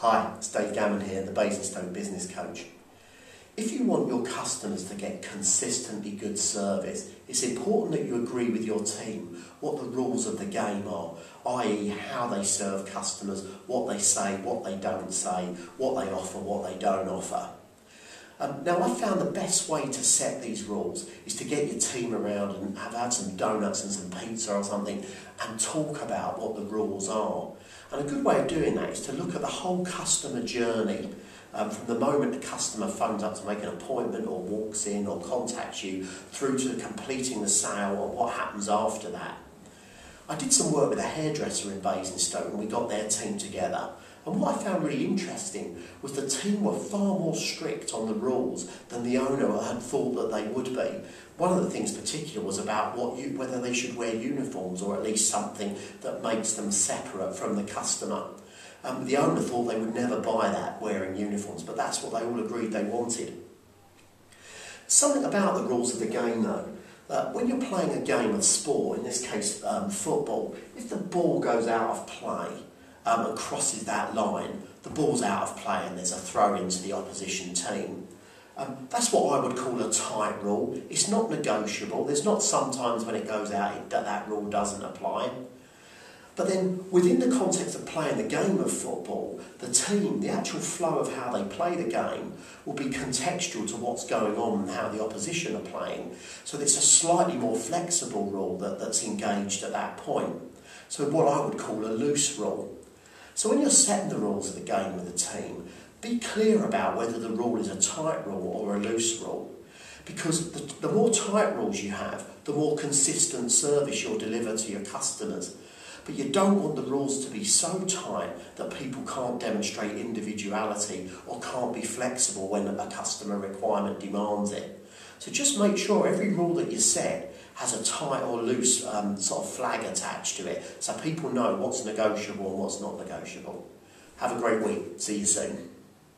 Hi, it's Dave Gammon here, the Basingstoke Business Coach. If you want your customers to get consistently good service, it's important that you agree with your team what the rules of the game are, i.e. how they serve customers, what they say, what they don't say, what they offer, what they don't offer. Now, I found the best way to set these rules is to get your team around and have had some donuts and some pizza or something and talk about what the rules are. And a good way of doing that is to look at the whole customer journey from the moment the customer phones up to make an appointment or walks in or contacts you through to completing the sale or what happens after that. I did some work with a hairdresser in Basingstoke and we got their team together. And what I found really interesting was the team were far more strict on the rules than the owner had thought that they would be. One of the things particular was about whether they should wear uniforms or at least something that makes them separate from the customer. The owner thought they would never buy that, wearing uniforms, but that's what they all agreed they wanted. Something about the rules of the game though. When you're playing a game of sport, in this case football, if the ball goes out of play and crosses that line, the ball's out of play and there's a throw into the opposition team. That's what I would call a tight rule. It's not negotiable. There's not sometimes when it goes out that rule doesn't apply. But then within the context of playing the game of football, the team, the actual flow of how they play the game will be contextual to what's going on and how the opposition are playing. So it's a slightly more flexible rule that's engaged at that point. So what I would call a loose rule. So when you're setting the rules of the game with the team, be clear about whether the rule is a tight rule or a loose rule. Because the more tight rules you have, the more consistent service you'll deliver to your customers. But you don't want the rules to be so tight that people can't demonstrate individuality or can't be flexible when a customer requirement demands it. So just make sure every rule that you set has a tight or loose sort of flag attached to it so people know what's negotiable and what's not negotiable. Have a great week. See you soon.